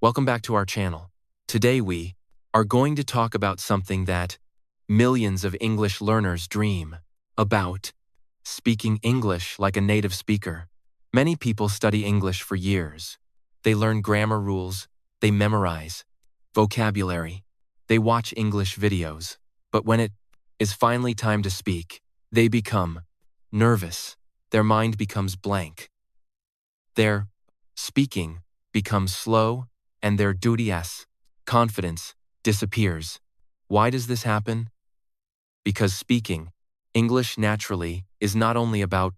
Welcome back to our channel. Today we are going to talk about something that millions of English learners dream about: speaking English like a native speaker. Many people study English for years. They learn grammar rules, they memorize vocabulary, they watch English videos. But when it is finally time to speak, they become nervous. Their mind becomes blank. Their speaking becomes slow, and their confidence disappears. Why does this happen? Because speaking English naturally is not only about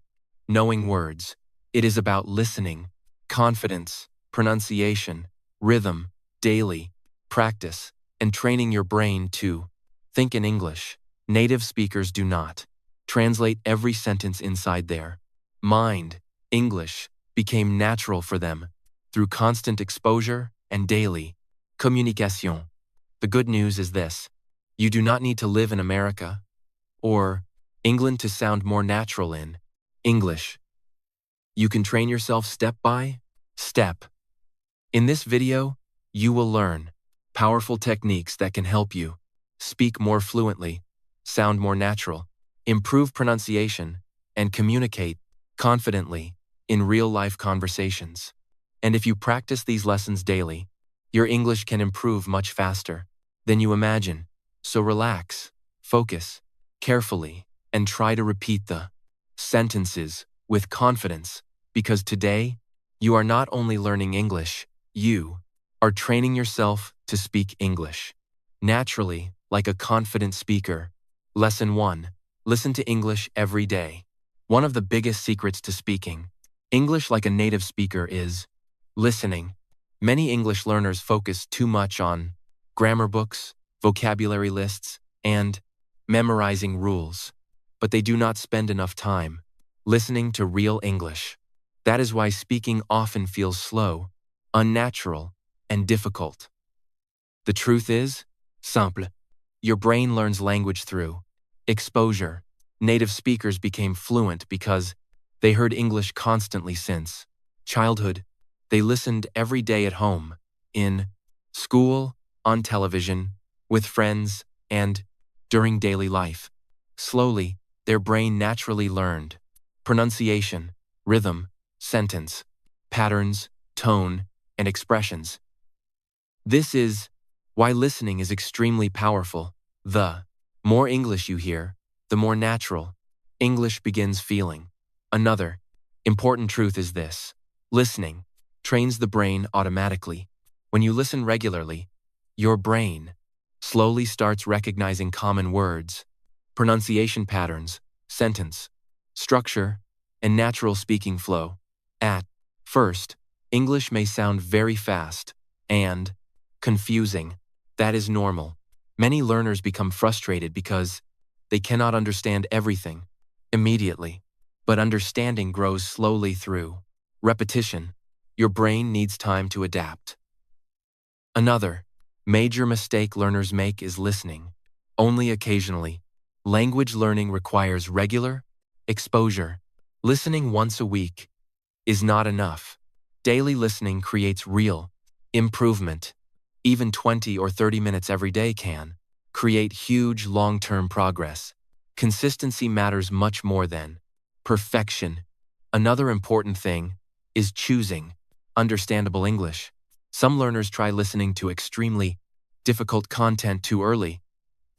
knowing words, it is about listening, confidence, pronunciation, rhythm, daily practice, and training your brain to think in English. Native speakers do not translate every sentence inside their mind. English became natural for them through constant exposure and daily communication. The good news is this: you do not need to live in America or England to sound more natural in English. You can train yourself step by step. In this video, you will learn powerful techniques that can help you speak more fluently, sound more natural, improve pronunciation, and communicate confidently in real-life conversations. And if you practice these lessons daily, your English can improve much faster than you imagine. So relax, focus carefully, and try to repeat the sentences with confidence, because today, you are not only learning English, you are training yourself to speak English naturally, like a confident speaker. Lesson 1. Listen to English every day. One of the biggest secrets to speaking English like a native speaker is listening. Many English learners focus too much on grammar books, vocabulary lists, and memorizing rules, but they do not spend enough time listening to real English. That is why speaking often feels slow, unnatural, and difficult. The truth is simple. Your brain learns language through exposure. Native speakers became fluent because they heard English constantly since childhood. They listened every day at home, in school, on television, with friends, and during daily life. Slowly, their brain naturally learned pronunciation, rhythm, sentence, patterns, tone, and expressions. This is why listening is extremely powerful. The more English you hear, the more natural English begins feeling. Another important truth is this: listening trains the brain automatically. When you listen regularly, your brain slowly starts recognizing common words, pronunciation patterns, sentence structure, and natural speaking flow. At first, English may sound very fast and confusing. That is normal. Many learners become frustrated because they cannot understand everything immediately. But understanding grows slowly through repetition. Your brain needs time to adapt. Another major mistake learners make is listening only occasionally. Language learning requires regular exposure. Listening once a week is not enough. Daily listening creates real improvement. Even 20 or 30 minutes every day can create huge long-term progress. Consistency matters much more than perfection. Another important thing is choosing understandable English. Some learners try listening to extremely difficult content too early.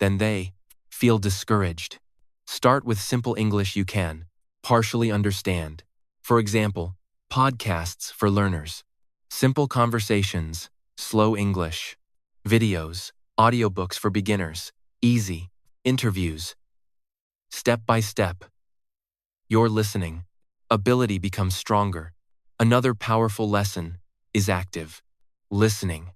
Then they feel discouraged. Start with simple English you can partially understand. For example, podcasts for learners, simple conversations, slow English, videos, audiobooks for beginners, easy interviews. Step by step, your listening ability becomes stronger. Another powerful lesson is active listening.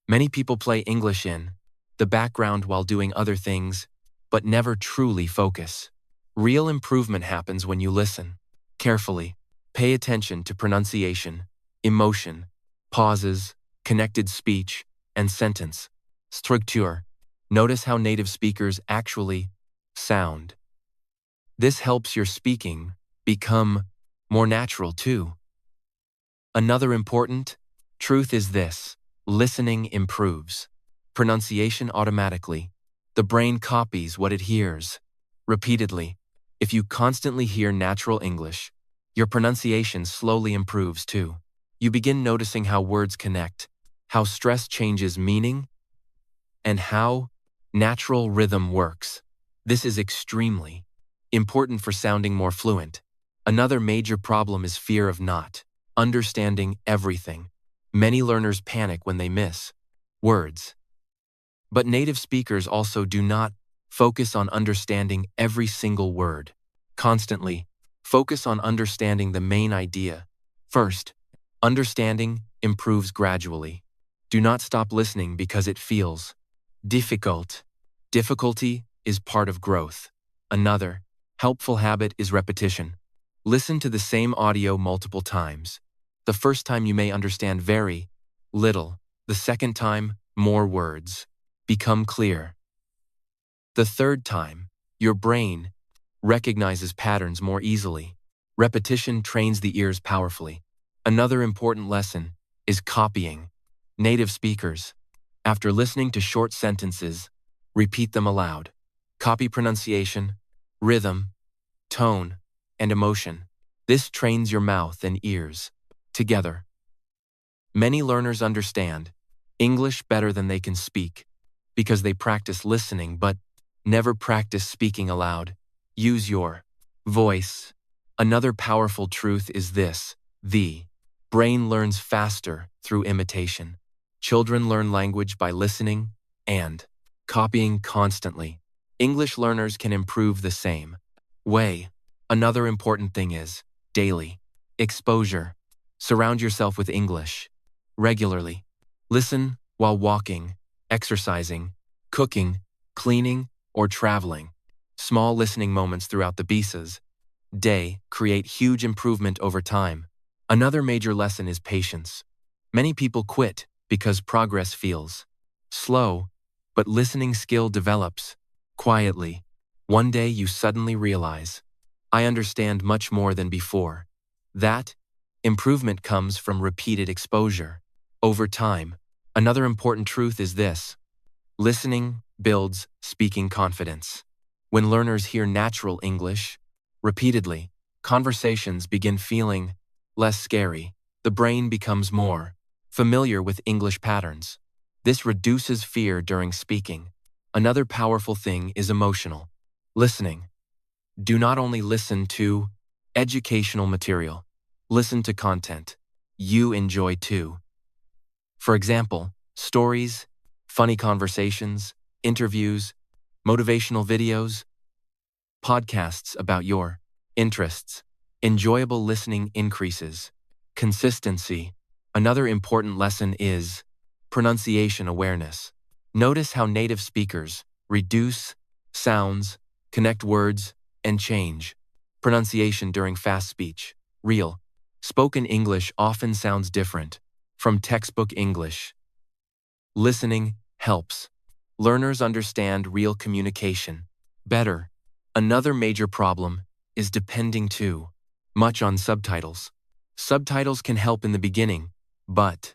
Many people play English in the background while doing other things, but never truly focus. Real improvement happens when you listen carefully. Pay attention to pronunciation, emotion, pauses, connected speech, and sentence structure. Notice how native speakers actually sound. This helps your speaking become more natural too. Another important Truth is this: listening improves pronunciation automatically. The brain copies what it hears repeatedly. If you constantly hear natural English, your pronunciation slowly improves too. You begin noticing how words connect, how stress changes meaning, and how natural rhythm works. This is extremely important for sounding more fluent. Another major problem is fear of not understanding everything. Many learners panic when they miss words. But native speakers also do not focus on understanding every single word. Constantly, focus on understanding the main idea. First, understanding improves gradually. Do not stop listening because it feels difficult. Difficulty is part of growth. Another helpful habit is repetition. Listen to the same audio multiple times. The first time you may understand very little. The second time, more words become clear. The third time, your brain recognizes patterns more easily. Repetition trains the ears powerfully. Another important lesson is copying native speakers. After listening to short sentences, repeat them aloud. Copy pronunciation, rhythm, tone, and emotion. This trains your mouth and ears together. Many learners understand English better than they can speak because they practice listening but never practice speaking aloud. Use your voice. Another powerful truth is this: the brain learns faster through imitation. Children learn language by listening and copying constantly. English learners can improve the same way. Another important thing is daily exposure. Surround yourself with English regularly. Listen while walking, exercising, cooking, cleaning, or traveling. Small listening moments throughout the BISA's day create huge improvement over time. Another major lesson is patience. Many people quit because progress feels slow, but listening skill develops quietly. One day you suddenly realize, I understand much more than before. That improvement comes from repeated exposure. Over time, another important truth is this: listening builds speaking confidence. When learners hear natural English repeatedly, conversations begin feeling less scary. The brain becomes more familiar with English patterns. This reduces fear during speaking. Another powerful thing is emotional listening. Do not only listen to educational material, listen to content you enjoy too. For example, stories, funny conversations, interviews, motivational videos, podcasts about your interests. Enjoyable listening increases consistency. Another important lesson is pronunciation awareness. Notice how native speakers reduce sounds, connect words, and change pronunciation during fast speech. Real spoken English often sounds different from textbook English. Listening helps learners understand real communication better. Another major problem is depending too much on subtitles. Subtitles can help in the beginning, but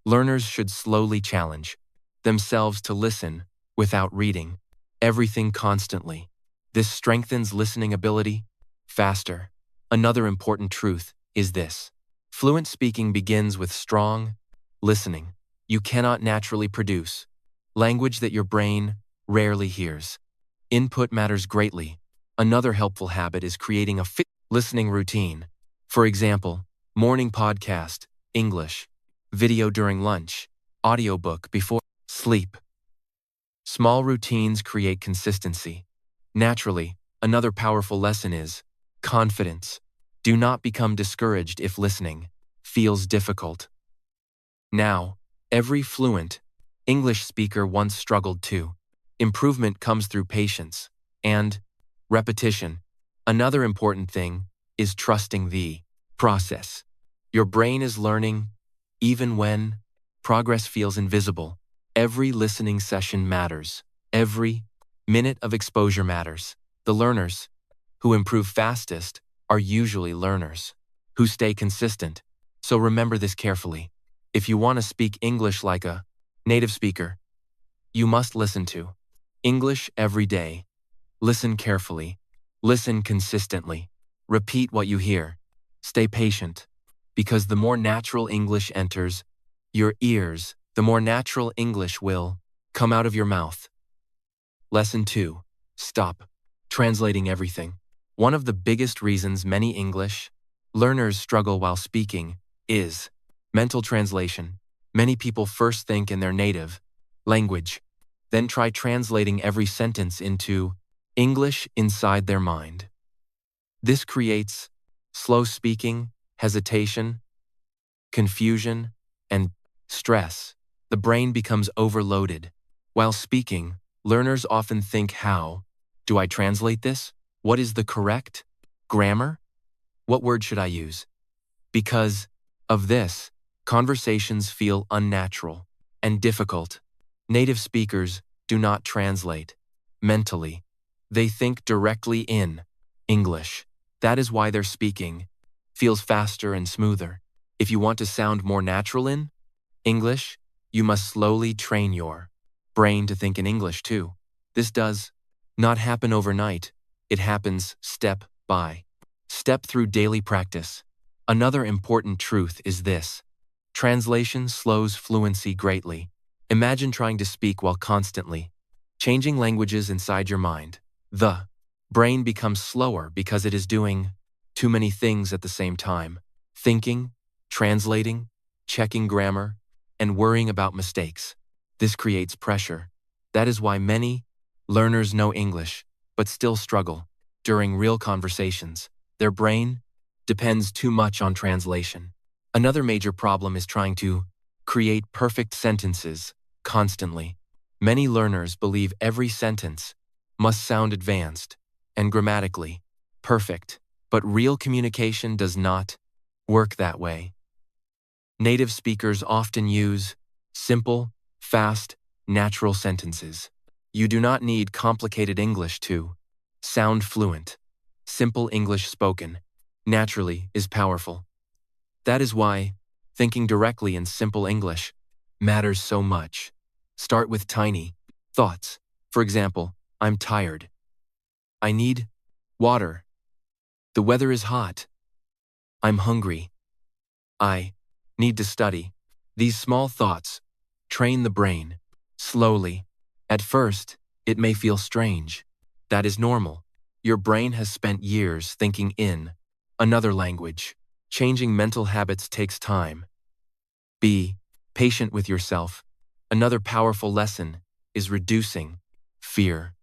learners should slowly challenge themselves to listen without reading everything constantly. This strengthens listening ability faster. Another important truth is this: fluent speaking begins with strong listening. You cannot naturally produce language that your brain rarely hears. Input matters greatly. Another helpful habit is creating a fixed listening routine. For example, morning podcast, English, video during lunch, audiobook before sleep. Small routines create consistency. Naturally, another powerful lesson is confidence. Do not become discouraged if listening feels difficult. Now, every fluent English speaker once struggled too. Improvement comes through patience and repetition. Another important thing is trusting the process. Your brain is learning even when progress feels invisible. Every listening session matters. Every minute of exposure matters. The learners who improve fastest are usually learners who stay consistent. So remember this carefully. If you want to speak English like a native speaker, you must listen to English every day. Listen carefully. Listen consistently. Repeat what you hear. Stay patient. Because the more natural English enters your ears, the more natural English will come out of your mouth. Lesson 2. Stop translating everything. One of the biggest reasons many English learners struggle while speaking is mental translation. Many people first think in their native language, then try translating every sentence into English inside their mind. This creates slow speaking, hesitation, confusion, and stress. The brain becomes overloaded. While speaking, learners often think, how do I translate this? What is the correct grammar? What word should I use? Because of this, conversations feel unnatural and difficult. Native speakers do not translate mentally. They think directly in English. That is why their speaking feels faster and smoother. If you want to sound more natural in English, you must slowly train your brain to think in English too. This does not happen overnight. It happens step by step through daily practice. Another important truth is this: translation slows fluency greatly. Imagine trying to speak while constantly changing languages inside your mind. The brain becomes slower because it is doing too many things at the same time: thinking, translating, checking grammar, and worrying about mistakes. This creates pressure. That is why many learners know English, but still struggle during real conversations. Their brain depends too much on translation. Another major problem is trying to create perfect sentences constantly. Many learners believe every sentence must sound advanced and grammatically perfect, but real communication does not work that way. Native speakers often use simple, fast, natural sentences. You do not need complicated English to sound fluent. Simple English spoken naturally is powerful. That is why thinking directly in simple English matters so much. Start with tiny thoughts. For example, I'm tired. I need water. The weather is hot. I'm hungry. I need to study. These small thoughts train the brain slowly. At first, it may feel strange. That is normal. Your brain has spent years thinking in another language. Changing mental habits takes time. Be patient with yourself. Another powerful lesson is reducing fear.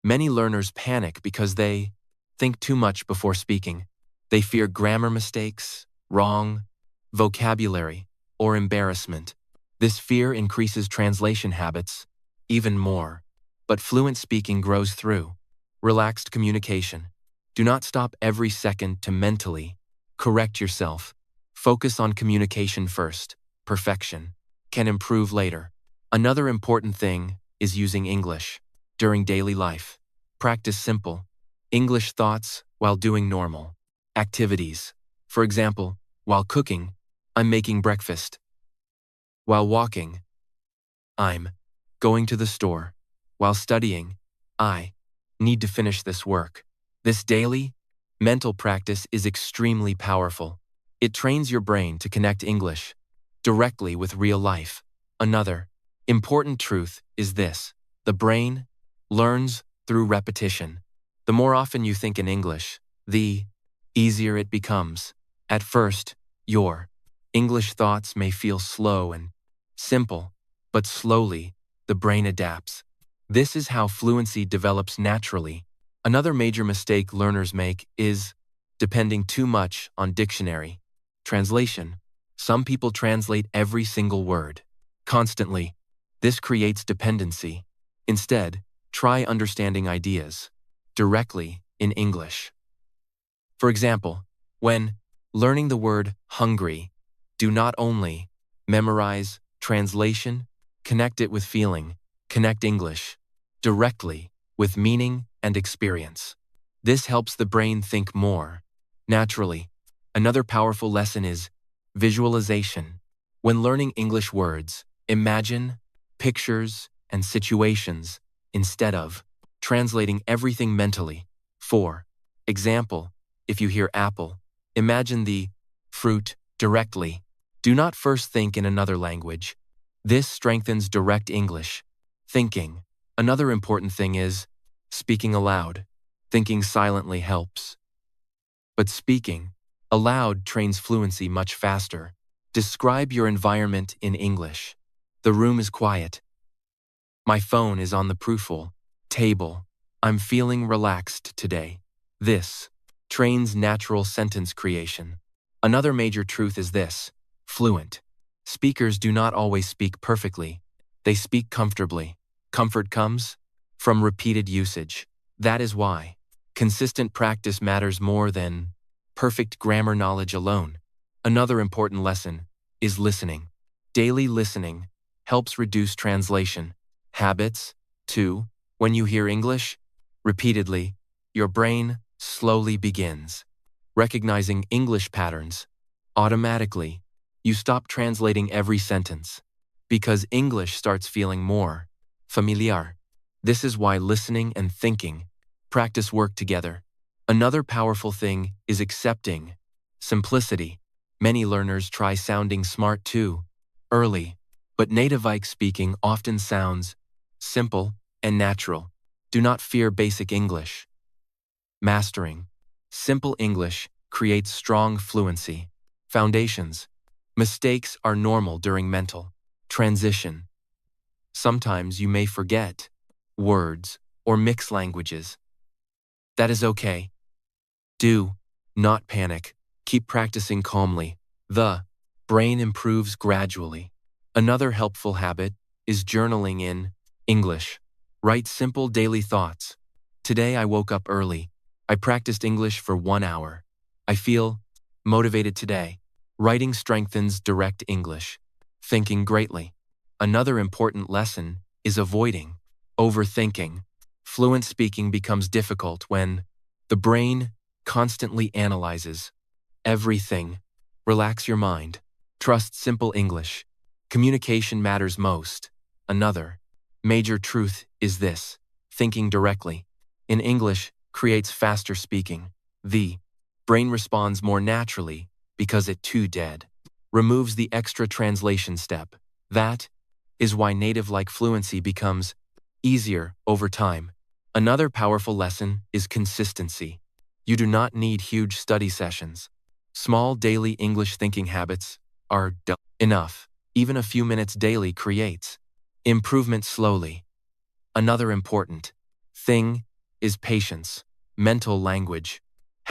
Many learners panic because they think too much before speaking. They fear grammar mistakes, wrong vocabulary, or embarrassment. This fear increases translation habits even more. But fluent speaking grows through relaxed communication. Do not stop every second to mentally correct yourself. Focus on communication first. Perfection can improve later. Another important thing is using English during daily life. Practice simple English thoughts while doing normal activities. For example, while cooking, I'm making breakfast. While walking, I'm going to the store. While studying, I need to finish this work. This daily mental practice is extremely powerful. It trains your brain to connect English directly with real life. Another important truth is this: the brain learns through repetition. The more often you think in English, the easier it becomes. At first, your English thoughts may feel slow and simple, but slowly, the brain adapts. This is how fluency develops naturally. Another major mistake learners make is depending too much on dictionary translation. Some people translate every single word constantly. This creates dependency. Instead, try understanding ideas directly in English. For example, when learning the word hungry, do not only memorize translation, connect it with feeling. Connect English directly with meaning and experience. This helps the brain think more naturally. Another powerful lesson is visualization. When learning English words, imagine pictures and situations instead of translating everything mentally. For example, if you hear apple, imagine the fruit directly. Do not first think in another language. This strengthens direct English thinking. Another important thing is speaking aloud. Thinking silently helps, but speaking aloud trains fluency much faster. Describe your environment in English. The room is quiet. My phone is on the profile table. I'm feeling relaxed today. This trains natural sentence creation. Another major truth is this: fluent speakers do not always speak perfectly. They speak comfortably. Comfort comes from repeated usage. That is why consistent practice matters more than perfect grammar knowledge alone. Another important lesson is listening. Daily listening helps reduce translation habits. 2. When you hear English repeatedly, your brain slowly begins recognizing English patterns. Automatically, you stop translating every sentence because English starts feeling more familiar. This is why listening and thinking practice work together. Another powerful thing is accepting simplicity. Many learners try sounding smart too early, but native-like speaking often sounds simple and natural. Do not fear basic English. Mastering simple English creates strong fluency. Foundations. Mistakes are normal during mental transition. Sometimes you may forget words or mix languages. That is okay. Do not panic. Keep practicing calmly. The brain improves gradually. Another helpful habit is journaling in English. Write simple daily thoughts. Today I woke up early. I practiced English for 1 hour. I feel motivated today. Writing strengthens direct English thinking greatly. Another important lesson is avoiding overthinking. Fluent speaking becomes difficult when the brain constantly analyzes everything. Relax your mind. Trust simple English. Communication matters most. Another major truth is this: thinking directly in English creates faster speaking. The brain responds more naturally because it too dead removes the extra translation step. That is why native-like fluency becomes easier over time. Another powerful lesson is consistency. You do not need huge study sessions. Small daily English thinking habits are enough. Even a few minutes daily creates improvement slowly. Another important thing is patience. Mental language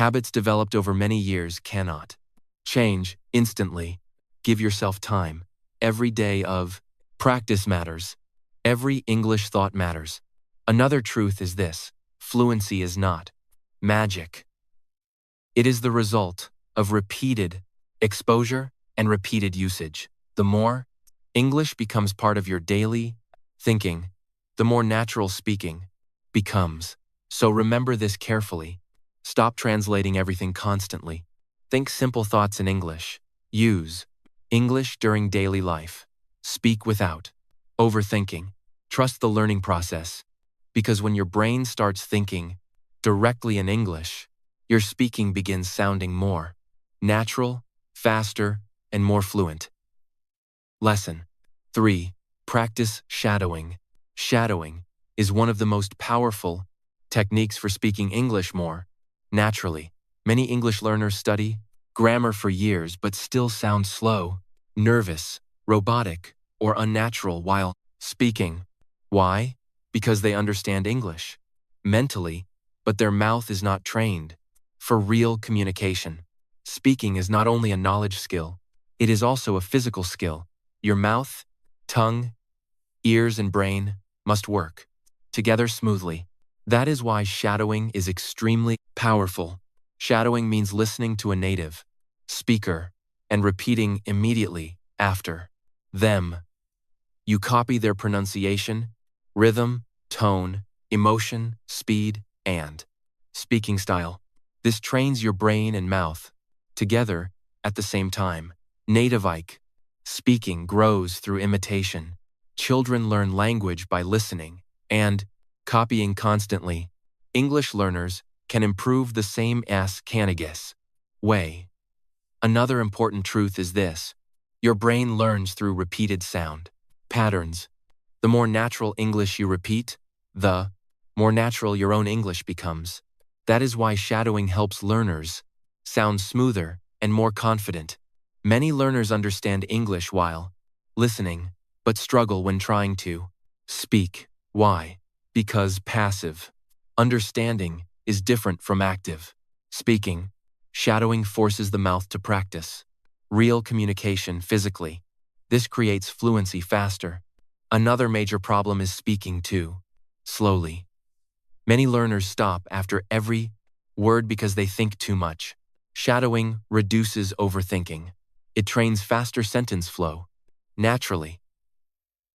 habits developed over many years cannot change instantly. Give yourself time. Every day of practice matters. Every English thought matters. Another truth is this: fluency is not magic. It is the result of repeated exposure and repeated usage. The more English becomes part of your daily thinking, the more natural speaking becomes. So remember this carefully. Stop translating everything constantly. Think simple thoughts in English. Use English during daily life. Speak without overthinking. Trust the learning process, because when your brain starts thinking directly in English, your speaking begins sounding more natural, faster, and more fluent. Lesson 3. Practice shadowing. Shadowing is one of the most powerful techniques for speaking English more naturally. Many English learners study grammar for years but still sound slow, nervous, robotic, or unnatural while speaking. Why? Because they understand English mentally, but their mouth is not trained for real communication. Speaking is not only a knowledge skill, it is also a physical skill. Your mouth, tongue, ears, and brain must work together smoothly. That is why shadowing is extremely powerful. Shadowing means listening to a native speaker and repeating immediately after them. You copy their pronunciation, rhythm, tone, emotion, speed, and speaking style. This trains your brain and mouth together at the same time. Native-like Speaking grows through imitation. Children learn language by listening and copying constantly. English learners can improve the same as canagus way. Another important truth is this: your brain learns through repeated sound patterns. The more natural English you repeat, the more natural your own English becomes. That is why shadowing helps learners sound smoother and more confident. Many learners understand English while listening, but struggle when trying to speak. Why? Because passive understanding is different from active speaking. Shadowing forces the mouth to practice real communication physically. This creates fluency faster. Another major problem is speaking too slowly. Many learners stop after every word because they think too much. Shadowing reduces overthinking. It trains faster sentence flow. Naturally,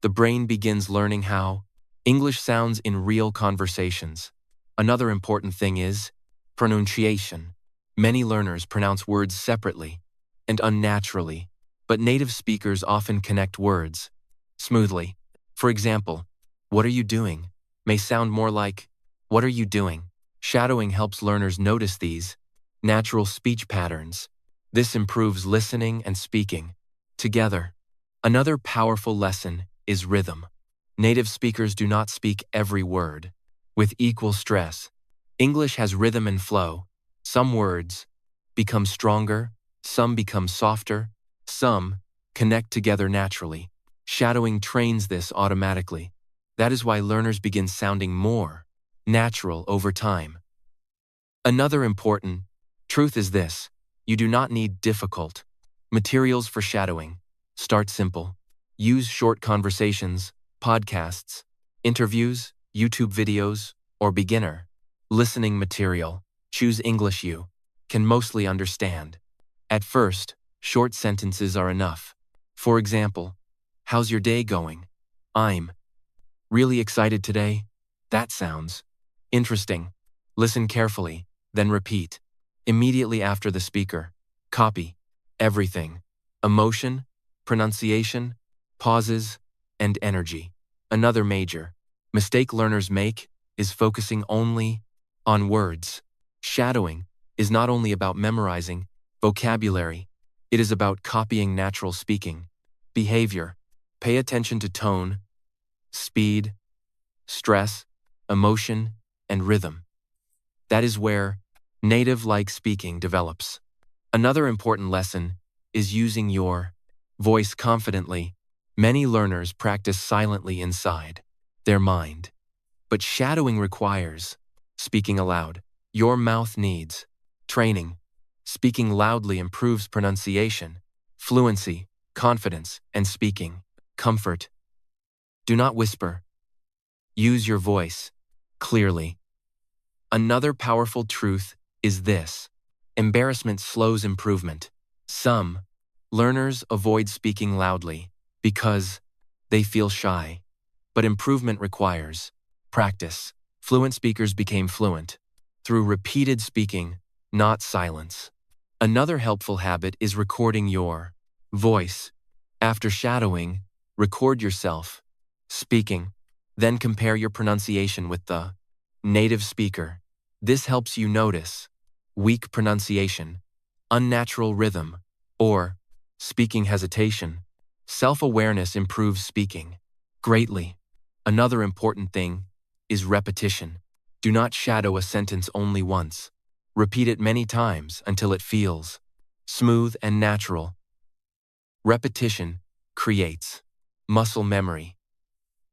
the brain begins learning how English sounds in real conversations. Another important thing is pronunciation. Many learners pronounce words separately and unnaturally, but native speakers often connect words smoothly. For example, "What are you doing?" may sound more like "What are you doing?" Shadowing helps learners notice these natural speech patterns. This improves listening and speaking together. Another powerful lesson is rhythm. Native speakers do not speak every word with equal stress. English has rhythm and flow. Some words become stronger, some become softer, some connect together naturally. Shadowing trains this automatically. That is why learners begin sounding more natural over time. Another important truth is this: you do not need difficult materials for shadowing. Start simple. Use short conversations, podcasts, interviews, YouTube videos, or beginner listening material. Choose English you can mostly understand. At first, short sentences are enough. For example, "How's your day going?" "I'm really excited today." That sounds interesting. Listen carefully, then repeat. Immediately after the speaker, copy everything: emotion, pronunciation, pauses, and energy. Another major mistake learners make is focusing only on words. Shadowing is not only about memorizing vocabulary, it is about copying natural speaking behavior. Pay attention to tone, speed, stress, emotion, and rhythm. That is where native-like speaking develops. Another important lesson is using your voice confidently. Many learners practice silently inside their mind, but shadowing requires speaking aloud. Your mouth needs training. Speaking loudly improves pronunciation, fluency, confidence, and speaking comfort. Do not whisper. Use your voice clearly. Another powerful truth is this: embarrassment slows improvement. Some learners avoid speaking loudly because they feel shy, but improvement requires practice. Fluent speakers became fluent through repeated speaking, not silence. Another helpful habit is recording your voice. After shadowing, record yourself speaking, then compare your pronunciation with the native speaker. This helps you notice weak pronunciation, unnatural rhythm, or speaking hesitation. Self-awareness improves speaking greatly. Another important thing is repetition. Do not shadow a sentence only once. Repeat it many times until it feels smooth and natural. Repetition creates muscle memory.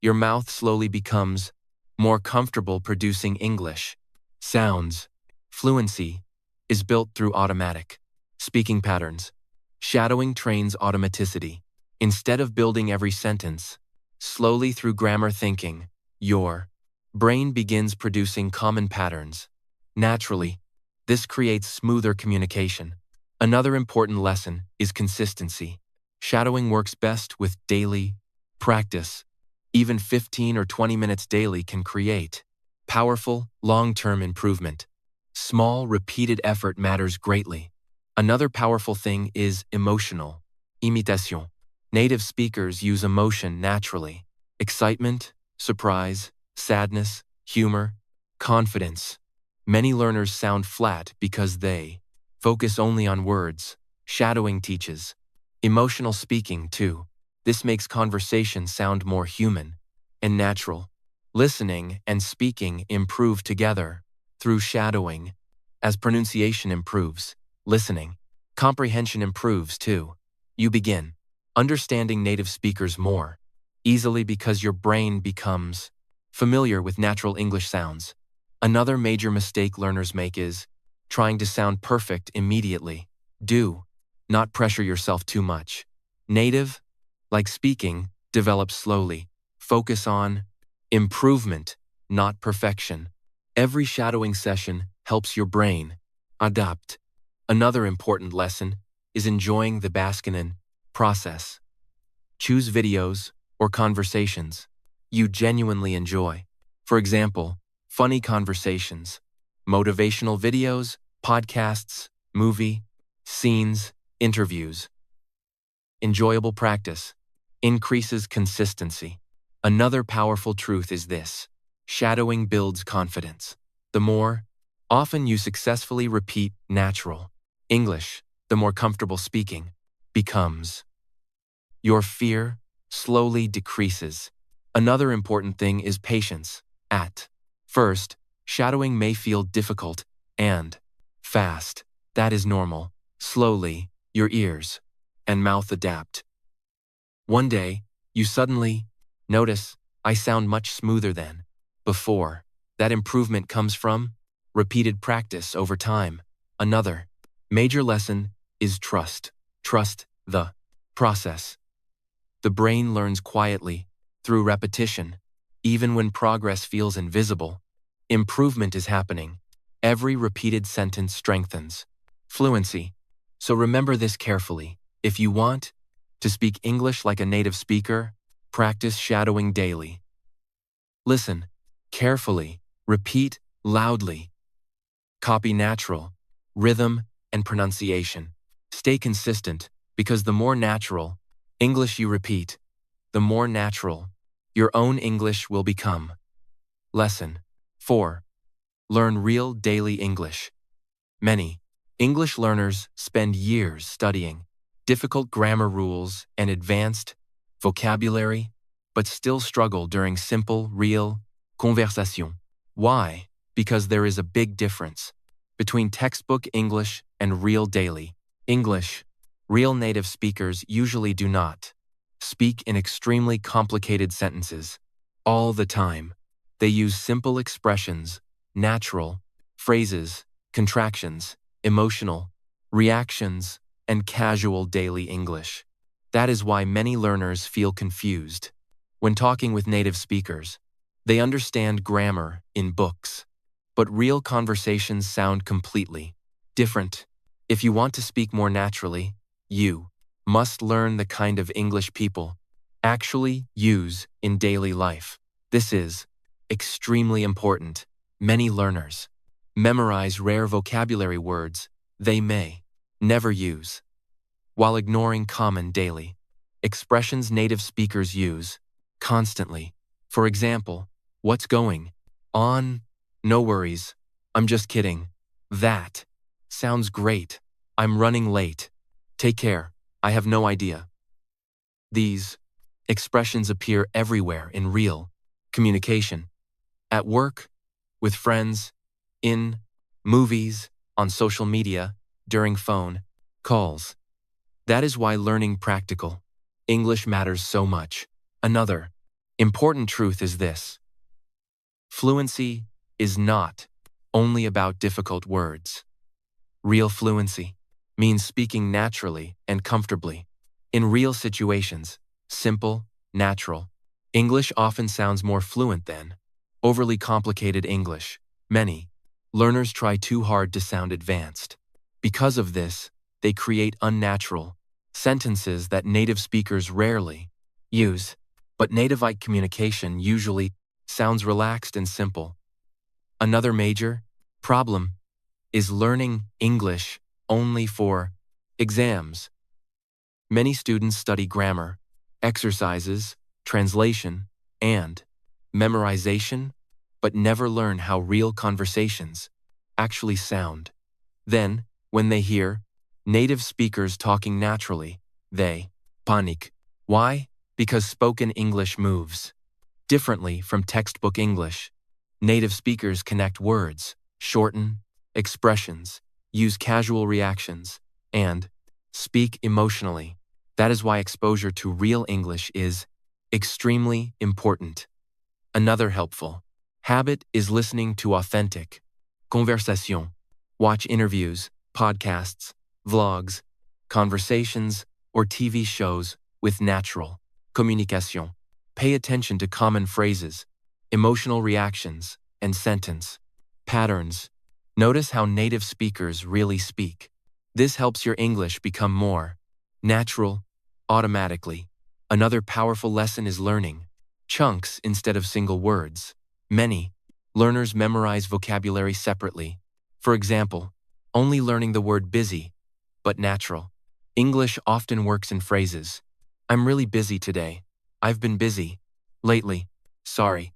Your mouth slowly becomes more comfortable producing English sounds. Fluency is built through automatic speaking patterns. Shadowing trains automaticity. Instead of building every sentence slowly through grammar thinking, your brain begins producing common patterns naturally. This creates smoother communication. Another important lesson is consistency. Shadowing works best with daily practice. Even 15 or 20 minutes daily can create powerful, long-term improvement. Small, repeated effort matters greatly. Another powerful thing is emotional imitation. Native speakers use emotion naturally. Excitement, surprise, sadness, humor, confidence. Many learners sound flat because they focus only on words. Shadowing teaches emotional speaking too. This makes conversation sound more human and natural. Listening and speaking improve together through shadowing. As pronunciation improves, listening, comprehension improves too. You begin understanding native speakers more easily because your brain becomes familiar with natural English sounds. Another major mistake learners make is trying to sound perfect immediately. Do not pressure yourself too much. Native, like speaking, develops slowly. Focus on improvement, not perfection. Every shadowing session helps your brain adapt. Another important lesson is enjoying the Baskinen process. Choose videos or conversations you genuinely enjoy. For example, funny conversations, motivational videos, podcasts, movie, scenes, interviews. Enjoyable practice increases consistency. Another powerful truth is this: shadowing builds confidence. The more often you successfully repeat natural English, the more comfortable speaking becomes. Your fear slowly decreases. Another important thing is patience. At first, shadowing may feel difficult and fast. That is normal. Slowly, your ears and mouth adapt. One day, you suddenly notice, I sound much smoother than before. That improvement comes from repeated practice over time. Another major lesson is trust. Trust the process. The brain learns quietly through repetition. Even when progress feels invisible, improvement is happening. Every repeated sentence strengthens fluency. So remember this carefully. If you want to speak English like a native speaker, practice shadowing daily. Listen carefully, repeat loudly, copy natural rhythm and pronunciation. Stay consistent because the more natural English you repeat, the more natural your own English will become. Lesson 4. Learn real daily English. Many English learners spend years studying difficult grammar rules and advanced vocabulary, but still struggle during simple, real conversation. Why? Because there is a big difference between textbook English and real daily English. Real native speakers usually do not speak in extremely complicated sentences all the time. They use simple expressions, natural phrases, contractions, emotional reactions, and casual daily English. That is why many learners feel confused when talking with native speakers. They understand grammar in books, but real conversations sound completely different. If you want to speak more naturally, you must learn the kind of English people actually use in daily life. This is extremely important. Many learners memorize rare vocabulary words they may never use, while ignoring common daily expressions native speakers use constantly. For example, what's going on? No worries. I'm just kidding. That sounds great. I'm running late. Take care. I have no idea. These expressions appear everywhere in real communication. At work, with friends, in movies, on social media, during phone calls. That is why learning practical English matters so much. Another important truth is this: fluency is not only about difficult words. Real fluency means speaking naturally and comfortably. In real situations, simple, natural English often sounds more fluent than overly complicated English. Many learners try too hard to sound advanced. Because of this, they create unnatural sentences that native speakers rarely use. But native-like communication usually sounds relaxed and simple. Another major problem is learning English only for exams. Many students study grammar, exercises, translation, and memorization, but never learn how real conversations actually sound. Then, when they hear native speakers talking naturally, they panic. Why? Because spoken English moves differently from textbook English. Native speakers connect words, shorten expressions, use casual reactions, and speak emotionally. That is why exposure to real English is extremely important. Another helpful habit is listening to authentic conversation. Watch interviews, podcasts, vlogs, conversations, or TV shows with natural communication. Pay attention to common phrases, emotional reactions, and sentence patterns. Notice how native speakers really speak. This helps your English become more natural automatically. Another powerful lesson is learning chunks instead of single words. Many learners memorize vocabulary separately. For example, only learning the word busy, but natural. English often works in phrases. I'm really busy today. I've been busy lately. Sorry.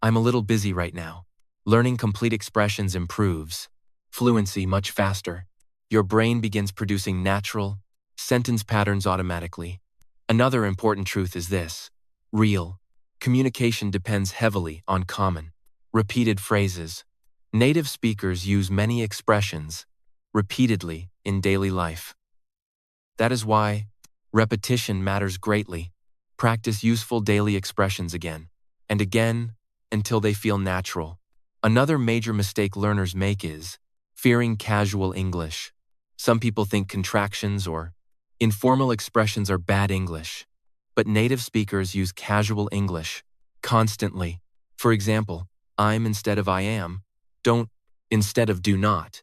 I'm a little busy right now. Learning complete expressions improves fluency much faster. Your brain begins producing natural sentence patterns automatically. Another important truth is this: real communication depends heavily on common, repeated phrases. Native speakers use many expressions repeatedly in daily life. That is why repetition matters greatly. Practice useful daily expressions again and again until they feel natural. Another major mistake learners make is fearing casual English. Some people think contractions or informal expressions are bad English, but native speakers use casual English constantly. For example, I'm instead of I am, don't instead of do not,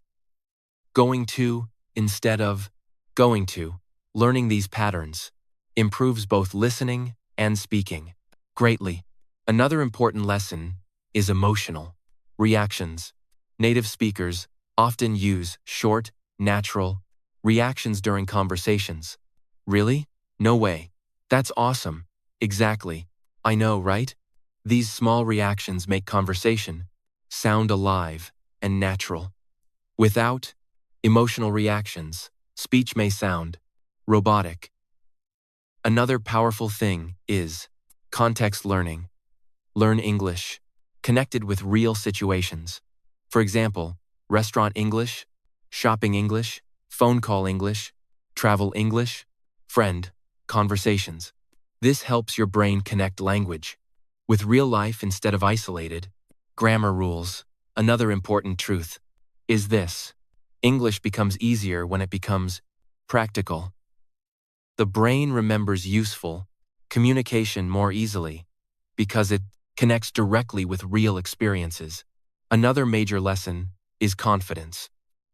going to instead of going to. Learning these patterns improves both listening and speaking greatly. Another important lesson is emotional reactions. Native speakers often use short, natural reactions during conversations. Really? No way. That's awesome. Exactly. I know, right? These small reactions make conversation sound alive and natural. Without emotional reactions, speech may sound robotic. Another powerful thing is context learning. Learn English connected with real situations. For example, restaurant English, shopping English, phone call English, travel English, friend conversations. This helps your brain connect language with real life instead of isolated. Grammar rules. Another important truth is this: English becomes easier when it becomes practical. The brain remembers useful communication more easily because it connects directly with real experiences. Another major lesson is confidence.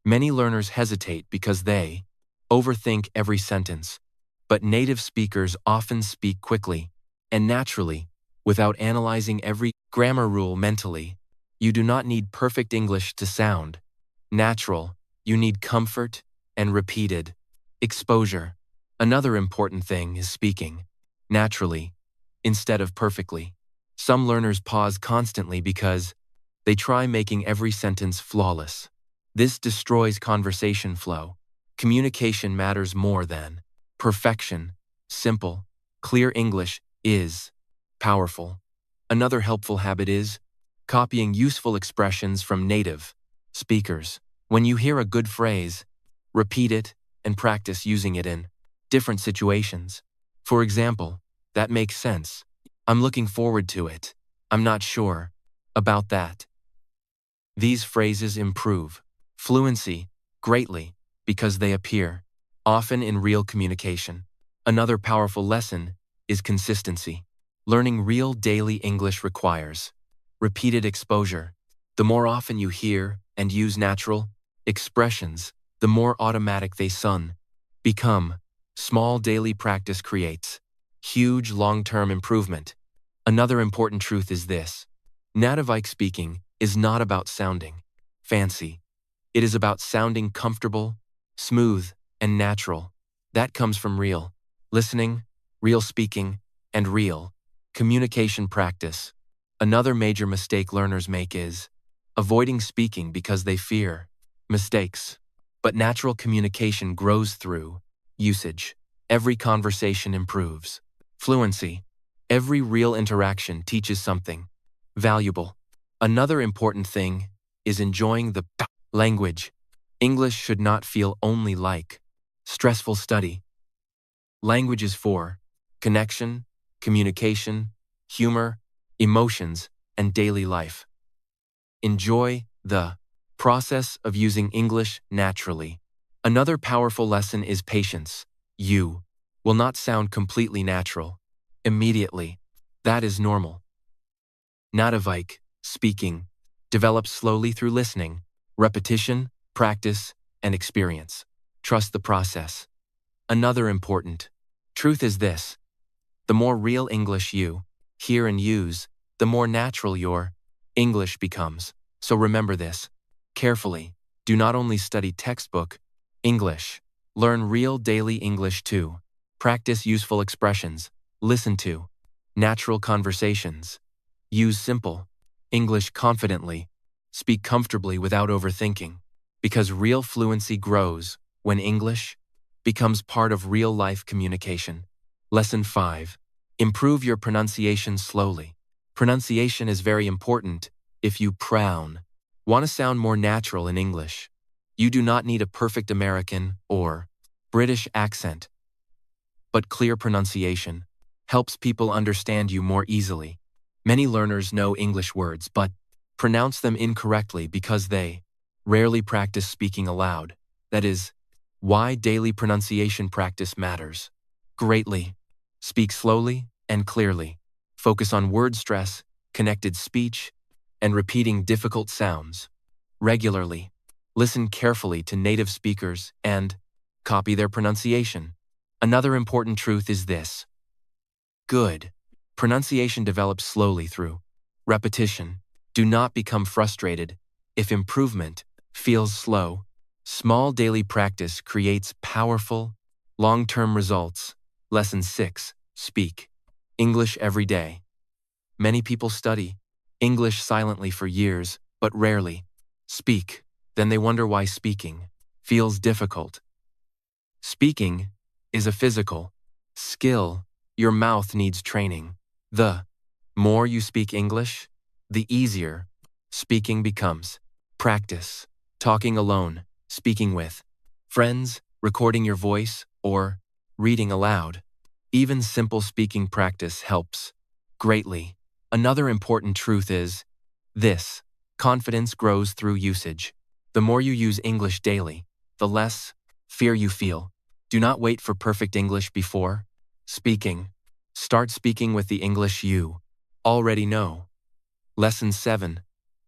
Many learners hesitate because they overthink every sentence, but native speakers often speak quickly and naturally without analyzing every grammar rule mentally. You do not need perfect English to sound natural. You need comfort and repeated exposure. Another important thing is speaking naturally instead of perfectly. Some learners pause constantly because they try making every sentence flawless. This destroys conversation flow. Communication matters more than perfection. Simple, clear English is powerful. Another helpful habit is copying useful expressions from native speakers. When you hear a good phrase, repeat it and practice using it in different situations. For example, that makes sense. I'm looking forward to it. I'm not sure about that. These phrases improve fluency greatly because they appear often in real communication. Another powerful lesson is consistency. Learning real daily English requires repeated exposure. The more often you hear and use natural expressions, the more automatic they become. Small daily practice creates huge long-term improvement. Another important truth is this: native speaking is not about sounding fancy. It is about sounding comfortable, smooth, and natural. That comes from real listening, real speaking, and real communication practice. Another major mistake learners make is avoiding speaking because they fear mistakes. But natural communication grows through usage. Every conversation improves fluency. Every real interaction teaches something valuable. Another important thing is enjoying the language. English should not feel only like stressful study. Language is for connection, communication, humor, emotions, and daily life. Enjoy the process of using English naturally. Another powerful lesson is patience. You will not sound completely natural immediately. That is normal. Nativike, speaking, develops slowly through listening, repetition, practice, and experience. Trust the process. Another important truth is this: the more real English you hear and use, the more natural your English becomes. So remember this carefully. Do not only study textbook English. Learn real daily English too. Practice useful expressions. Listen to natural conversations. Use simple English confidently. Speak comfortably without overthinking. Because real fluency grows when English becomes part of real-life communication. Lesson 5. Improve your pronunciation slowly. Pronunciation is very important if you want to sound more natural in English. You do not need a perfect American or British accent, but clear pronunciation helps people understand you more easily. Many learners know English words but pronounce them incorrectly because they rarely practice speaking aloud. That is why daily pronunciation practice matters greatly. Speak slowly and clearly. Focus on word stress, connected speech, and repeating difficult sounds regularly. Listen carefully to native speakers and copy their pronunciation. Another important truth is this: good pronunciation develops slowly through repetition. Do not become frustrated if improvement feels slow. Small daily practice creates powerful, long-term results. Lesson 6. Speak English every day. Many people study English silently for years, but rarely speak. Then they wonder why speaking feels difficult. Speaking is a physical skill. Your mouth needs training. The more you speak English, the easier speaking becomes. Practice talking alone, speaking with friends, recording your voice, or reading aloud. Even simple speaking practice helps greatly. Another important truth is this: confidence grows through usage. The more you use English daily, the less fear you feel. Do not wait for perfect English before speaking. Start speaking with the English you already know. Lesson 7.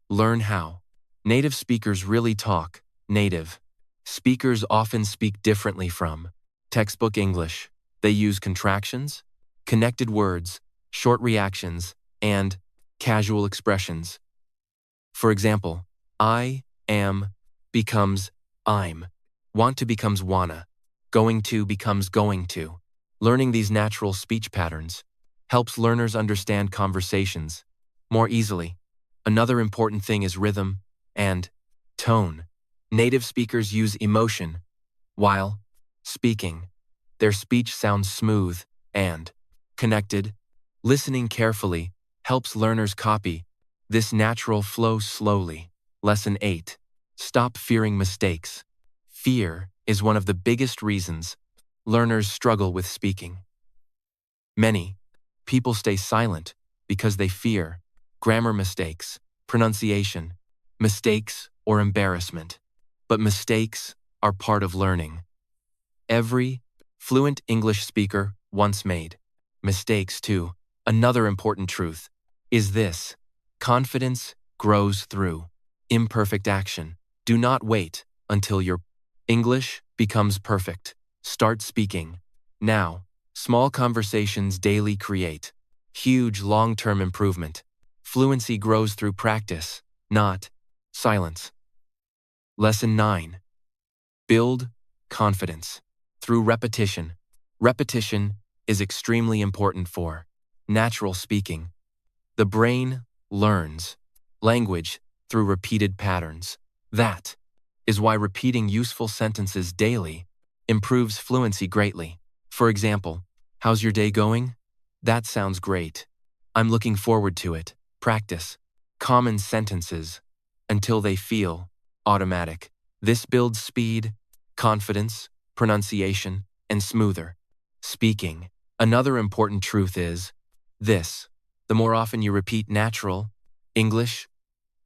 Learn how native speakers really talk. Native speakers often speak differently from textbook English. They use contractions, connected words, short reactions, and casual expressions. For example, I am becomes I'm, want to becomes wanna, going to becomes going to. Learning these natural speech patterns helps learners understand conversations more easily. Another important thing is rhythm and tone. Native speakers use emotion while speaking. Their speech sounds smooth and connected. Listening carefully helps learners copy this natural flow slowly. Lesson 8. Stop fearing mistakes. Fear is one of the biggest reasons learners struggle with speaking. Many people stay silent because they fear grammar mistakes, pronunciation mistakes, or embarrassment. But mistakes are part of learning. Every fluent English speaker once made mistakes too. Another important truth is this: confidence grows through imperfect action. Do not wait until your English becomes perfect. Start speaking now. Small conversations daily create huge long-term improvement. Fluency grows through practice, not silence. Lesson 9. Build confidence through repetition. Repetition is extremely important for natural speaking. The brain learns language through repeated patterns. That is why repeating useful sentences daily improves fluency greatly. For example, how's your day going? That sounds great. I'm looking forward to it. Practice common sentences until they feel automatic. This builds speed, confidence, pronunciation, and smoother speaking. Another important truth is this: the more often you repeat natural English,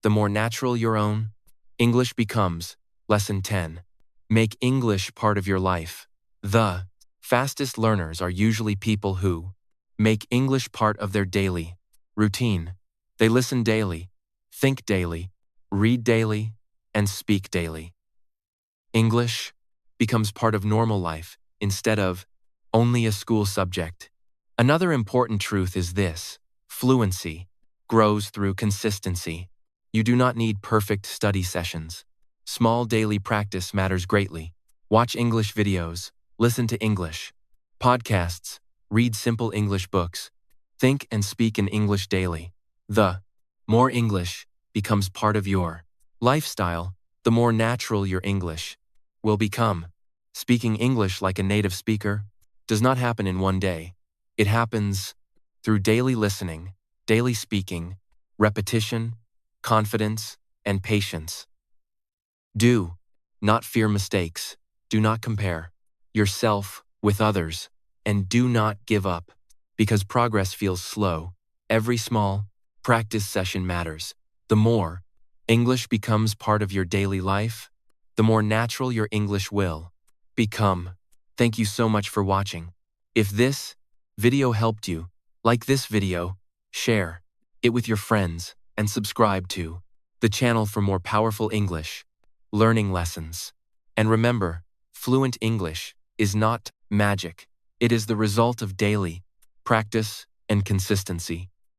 the more natural your own English becomes. Lesson 10. Make English part of your life. The fastest learners are usually people who make English part of their daily routine. They listen daily, think daily, read daily, and speak daily. English becomes part of normal life instead of only a school subject. Another important truth is this: fluency grows through consistency. You do not need perfect study sessions. Small daily practice matters greatly. Watch English videos, listen to English podcasts, read simple English books, think and speak in English daily. The more English becomes part of your lifestyle, the more natural your English will become. Speaking English like a native speaker does not happen in one day. It happens through daily listening, daily speaking, repetition, confidence, and patience. Do not fear mistakes. Do not compare yourself with others. And do not give up. Because progress feels slow, every small practice session matters. The more English becomes part of your daily life, the more natural your English will become. Thank you so much for watching. If this video helped you, like this video, share it with your friends, and subscribe to the channel for more powerful English learning lessons. And remember, fluent English is not magic. It is the result of daily practice and consistency.